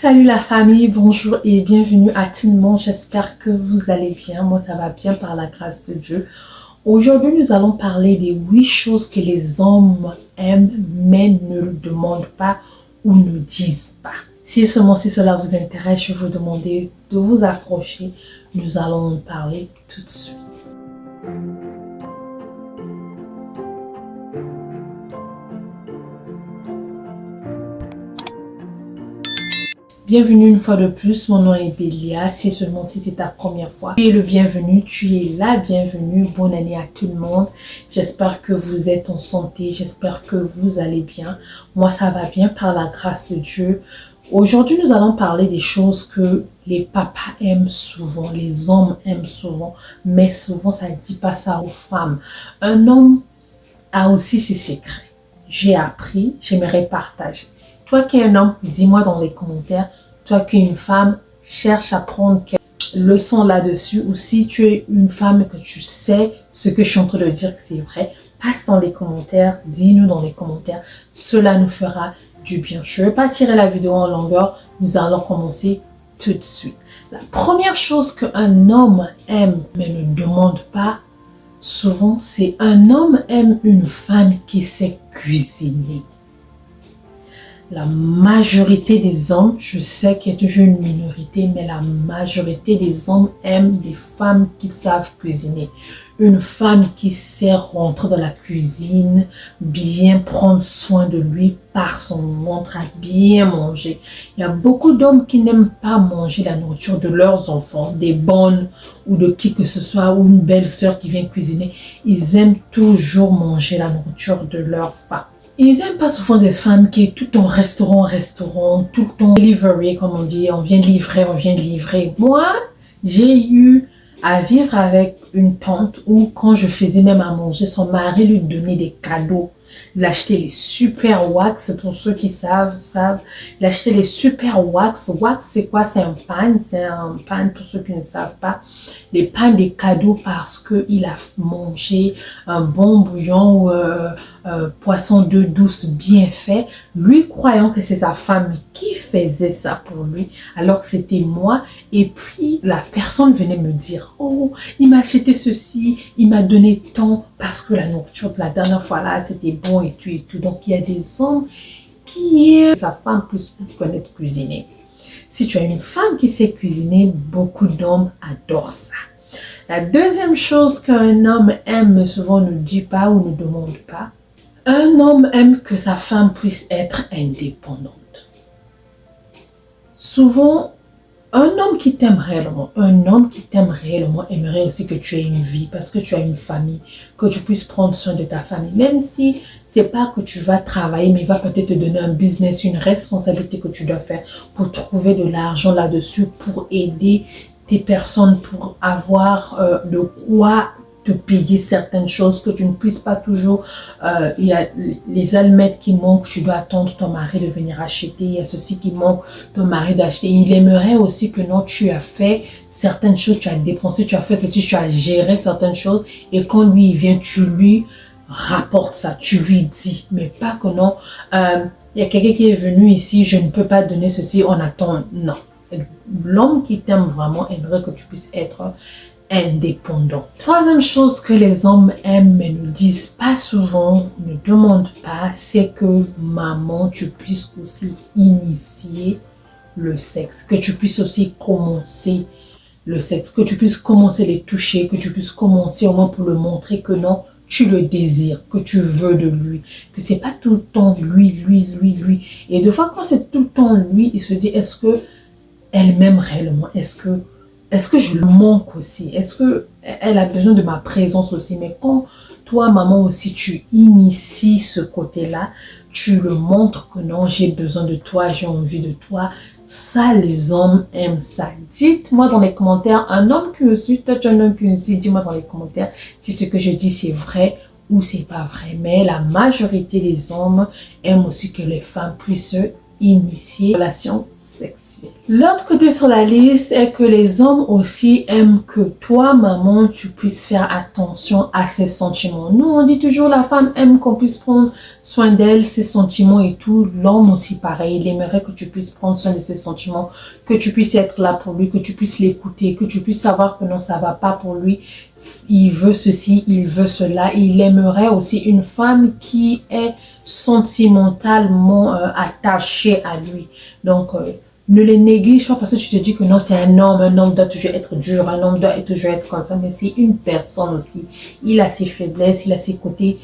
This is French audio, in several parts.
Salut la famille, bonjour et bienvenue à tout le monde. J'espère que vous allez bien. Moi, ça va bien par la grâce de Dieu. Aujourd'hui, nous allons parler des 8 choses que les hommes aiment mais ne le demandent pas ou ne disent pas. Si seulement si cela vous intéresse, je vais vous demander de vous approcher. Nous allons en parler tout de suite. Bienvenue une fois de plus, mon nom est Bélia. Si seulement si c'est ta première fois, tu es le bienvenu, tu es la bienvenue. Bonne année à tout le monde. J'espère que vous êtes en santé, j'espère que vous allez bien. Moi, ça va bien par la grâce de Dieu. Aujourd'hui, nous allons parler des choses que les papas aiment souvent, les hommes aiment souvent, mais souvent ça ne dit pas ça aux femmes. Un homme a aussi ses secrets. J'ai appris, j'aimerais partager. Toi qui es un homme, dis-moi dans les commentaires. Toi qui es une femme, cherche à prendre quelques leçons là-dessus. Ou si tu es une femme que tu sais ce que je suis en train de dire que c'est vrai, passe dans les commentaires, dis-nous dans les commentaires. Cela nous fera du bien. Je ne vais pas tirer la vidéo en longueur. Nous allons commencer tout de suite. La première chose qu'un homme aime mais ne demande pas souvent, c'est un homme aime une femme qui sait cuisiner. La majorité des hommes, je sais qu'il y a toujours une minorité, mais la majorité des hommes aiment des femmes qui savent cuisiner. Une femme qui sait rentrer dans la cuisine, bien prendre soin de lui par son ventre, à bien manger. Il y a beaucoup d'hommes qui n'aiment pas manger la nourriture de leurs enfants, des bonnes ou de qui que ce soit, ou une belle-sœur qui vient cuisiner. Ils aiment toujours manger la nourriture de leur femme. Ils n'aiment pas souvent des femmes qui est tout le temps restaurant, tout le temps delivery, comme on dit, on vient livrer. Moi, j'ai eu à vivre avec une tante où quand je faisais même à manger, son mari lui donnait des cadeaux. Il achetait les super wax, pour ceux qui savent. Il achetait les super wax. Wax, c'est quoi? C'est un pan pour ceux qui ne savent pas. Les pains des cadeaux parce qu'il a mangé un bon bouillon ou poisson d'eau douce bien fait, lui croyant que c'est sa femme qui faisait ça pour lui, alors que c'était moi. Et puis la personne venait me dire, oh, il m'a acheté ceci, il m'a donné tant parce que la nourriture de la dernière fois là, c'était bon et tout et tout. Donc il y a des hommes qui aiment que sa femme puisse connaître cuisiner. Si tu as une femme qui sait cuisiner, beaucoup d'hommes adorent ça. La deuxième chose qu'un homme aime, mais souvent ne dit pas ou ne demande pas, un homme aime que sa femme puisse être indépendante. Souvent, un homme qui t'aime réellement aimerait aussi que tu aies une vie parce que tu as une famille, que tu puisses prendre soin de ta famille. Même si c'est pas que tu vas travailler, mais il va peut-être te donner un business, une responsabilité que tu dois faire pour trouver de l'argent là-dessus, pour aider tes personnes, pour avoir de quoi te payer certaines choses, que tu ne puisses pas toujours, il y a les allumettes qui manquent, tu dois attendre ton mari de venir acheter, il y a ceci qui manque, ton mari d'acheter. Il aimerait aussi que non, tu as fait certaines choses, tu as dépensé, tu as fait ceci, tu as géré certaines choses, et quand lui il vient, tu lui rapportes ça, tu lui dis, mais pas que non, il y a quelqu'un qui est venu ici, je ne peux pas donner ceci, on attend, non. L'homme qui t'aime vraiment aimerait que tu puisses être indépendant. Troisième chose que les hommes aiment mais ne disent pas souvent, ne demandent pas, c'est que maman, tu puisses aussi initier le sexe, que tu puisses aussi commencer le sexe, que tu puisses commencer les toucher, que tu puisses commencer au moins pour le montrer que non, tu le désires, que tu veux de lui, que c'est pas tout le temps lui. Et des fois quand c'est tout le temps lui, il se dit, est-ce que elle m'aime réellement? Est-ce que je le manque aussi? Est-ce qu'elle a besoin de ma présence aussi? Mais quand toi, maman aussi, tu inities ce côté-là, tu le montres que non, j'ai besoin de toi, j'ai envie de toi. Ça, les hommes aiment ça. Dites-moi dans les commentaires, un homme qui aussi, toi tu es un homme qui aussi, dis-moi dans les commentaires si ce que je dis c'est vrai ou c'est pas vrai. Mais la majorité des hommes aiment aussi que les femmes puissent initier une relation sexuelle. L'autre côté sur la liste est que les hommes aussi aiment que toi, maman, tu puisses faire attention à ses sentiments. Nous, on dit toujours la femme aime qu'on puisse prendre soin d'elle, ses sentiments et tout. L'homme aussi pareil, il aimerait que tu puisses prendre soin de ses sentiments, que tu puisses être là pour lui, que tu puisses l'écouter, que tu puisses savoir que non, ça va pas pour lui. Il veut ceci, il veut cela. Il aimerait aussi une femme qui est sentimentalement attachée à lui. Donc, ne les néglige pas parce que tu te dis que non, c'est un homme doit toujours être dur, un homme doit toujours être comme ça, mais c'est une personne aussi. Il a ses faiblesses, il a ses côtés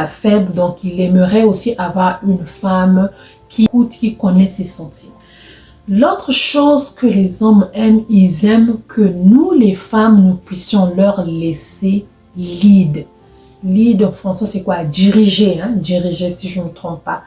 faibles, donc il aimerait aussi avoir une femme qui écoute, qui connaît ses sentiments. L'autre chose que les hommes aiment, ils aiment que nous, les femmes, nous puissions leur laisser lead. Lead en français, c'est quoi? Diriger, hein? Diriger si je ne me trompe pas.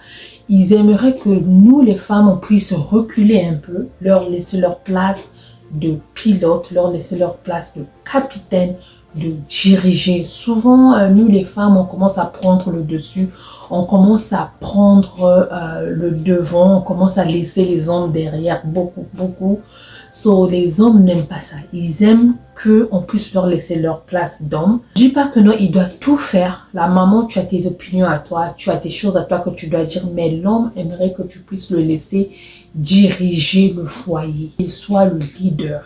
Ils aimeraient que nous, les femmes, on puisse reculer un peu, leur laisser leur place de pilote, leur laisser leur place de capitaine, de diriger. Souvent, nous, les femmes, on commence à prendre le dessus, on commence à prendre le devant, on commence à laisser les hommes derrière, beaucoup. So, les hommes n'aiment pas ça. Ils aiment qu'on puisse leur laisser leur place d'homme. Je dis pas que non, ils doivent tout faire. La maman, tu as tes opinions à toi, tu as tes choses à toi que tu dois dire, mais l'homme aimerait que tu puisses le laisser diriger le foyer. Il soit le leader.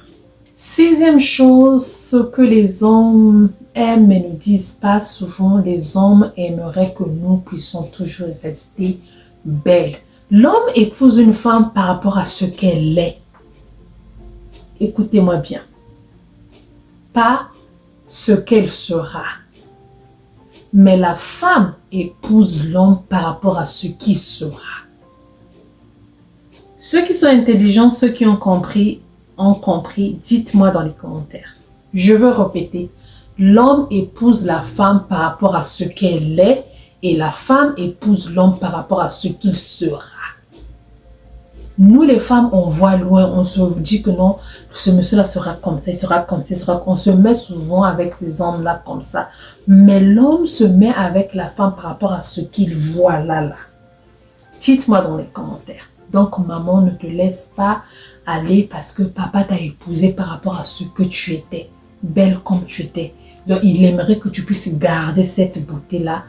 Sixième chose, ce que les hommes aiment mais ne disent pas souvent, les hommes aimeraient que nous puissions toujours rester belles. L'homme épouse une femme par rapport à ce qu'elle est. Écoutez-moi bien. Pas ce qu'elle sera. Mais la femme épouse l'homme par rapport à ce qu'il sera. Ceux qui sont intelligents, ceux qui ont compris, dites-moi dans les commentaires. Je veux répéter. L'homme épouse la femme par rapport à ce qu'elle est et la femme épouse l'homme par rapport à ce qu'il sera. Nous, les femmes, on voit loin, on se dit que non, ce monsieur-là sera comme ça, il sera comme ça, il sera... On se met souvent avec ces hommes-là comme ça. Mais l'homme se met avec la femme par rapport à ce qu'il voit là. Dites-moi dans les commentaires. Donc, maman, ne te laisse pas aller parce que papa t'a épousé par rapport à ce que tu étais. Belle comme tu étais. Donc, il aimerait que tu puisses garder cette beauté-là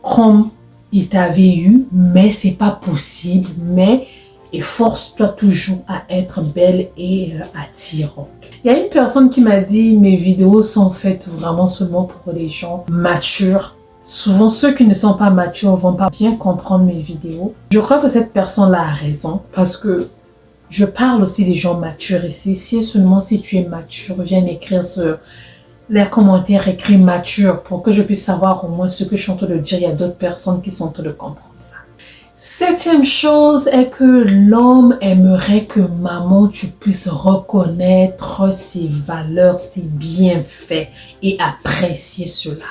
comme il t'avait eu, mais c'est pas possible. Mais efforce-toi toujours à être belle et attirante. Il y a une personne qui m'a dit mes vidéos sont faites vraiment seulement pour les gens matures. Souvent, ceux qui ne sont pas matures vont pas bien comprendre mes vidéos. Je crois que cette personne-là a raison parce que je parle aussi des gens matures ici. Si seulement si tu es mature, viens m'écrire sur les commentaires, écris mature pour que je puisse savoir au moins ce que je suis en train de dire. Il y a d'autres personnes qui sont en train de comprendre ça. Septième chose est que l'homme aimerait que maman, tu puisses reconnaître ses valeurs, ses bienfaits et apprécier cela.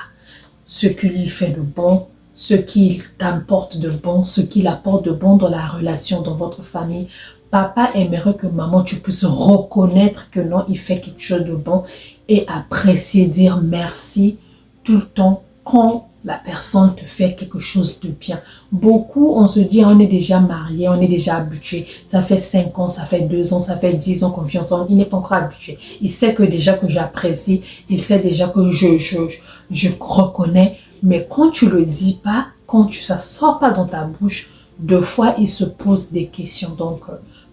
Ce qu'il fait de bon, ce qu'il t'apporte de bon, ce qu'il apporte de bon dans la relation, dans votre famille. Papa aimerait que maman, tu puisses reconnaître que non, il fait quelque chose de bon et apprécier, dire merci tout le temps quand la personne te fait quelque chose de bien. Beaucoup, on se dit, on est déjà marié, on est déjà habitué. Ça fait 5 ans, ça fait 2 ans, ça fait 10 ans qu'on vit ensemble. Il n'est pas encore habitué. Il sait que déjà que j'apprécie, il sait déjà que je reconnais. Mais quand tu le dis pas, quand ça sort pas dans ta bouche, 2 fois, il se pose des questions. Donc,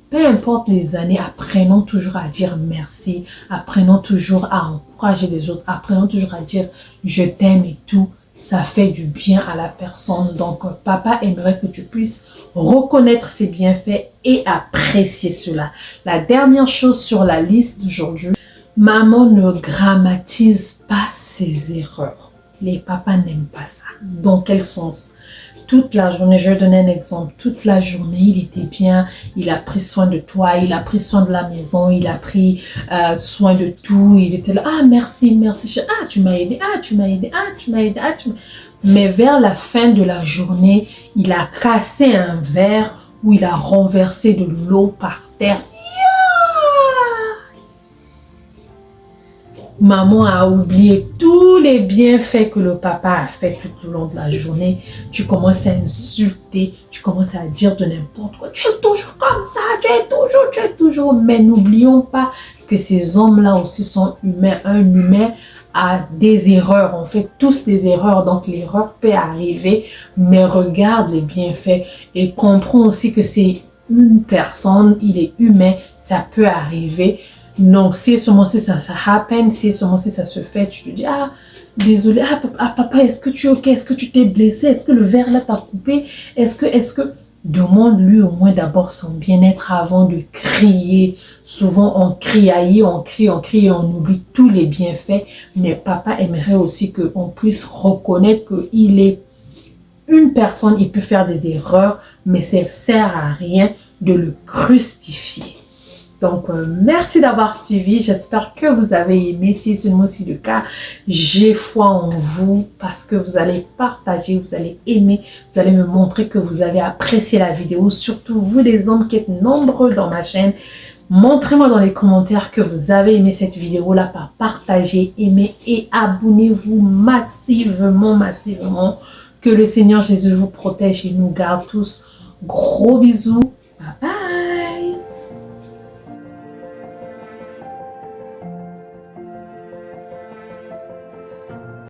peu importe les années, apprenons toujours à dire merci, apprenons toujours à encourager les autres, apprenons toujours à dire je t'aime et tout. Ça fait du bien à la personne. Donc, papa aimerait que tu puisses reconnaître ses bienfaits et apprécier cela. La dernière chose sur la liste d'aujourd'hui, maman ne grammatise pas ses erreurs. Les papas n'aiment pas ça. Dans quel sens? Toute la journée, je vais donner un exemple, toute la journée, il était bien, il a pris soin de toi, il a pris soin de la maison, il a pris soin de tout, il était là, ah merci, ah tu m'as aidé, ah tu m'as aidé, ah tu m'as aidé, ah tu m'as... Mais vers la fin de la journée, il a cassé un verre où il a renversé de l'eau par terre. Maman a oublié tous les bienfaits que le papa a fait tout au long de la journée. Tu commences à insulter, tu commences à dire de n'importe quoi. Tu es toujours toujours comme ça, tu es toujours. Mais n'oublions pas que ces hommes-là aussi sont humains. Un humain a des erreurs. On fait tous des erreurs, donc l'erreur peut arriver. Mais regarde les bienfaits et comprends aussi que c'est une personne, il est humain, ça peut arriver. Donc, si ce moment-ci, ça happen, si ce moment-ci, ça se fait, tu te dis, ah, désolé, papa, est-ce que tu es ok? Est-ce que tu t'es blessé? Est-ce que le verre là t'a coupé? Est-ce que, demande-lui au moins d'abord son bien-être avant de crier. Souvent, on crie, on crie et on oublie tous les bienfaits. Mais papa aimerait aussi qu'on puisse reconnaître qu'il est une personne, il peut faire des erreurs, mais ça ne sert à rien de le crucifier. Donc, merci d'avoir suivi. J'espère que vous avez aimé. Si c'est aussi le cas, j'ai foi en vous parce que vous allez partager, vous allez aimer, vous allez me montrer que vous avez apprécié la vidéo. Surtout vous les hommes qui êtes nombreux dans ma chaîne. Montrez-moi dans les commentaires que vous avez aimé cette vidéo-là par partager, aimer et abonnez-vous massivement. Que le Seigneur Jésus vous protège et nous garde tous. Gros bisous.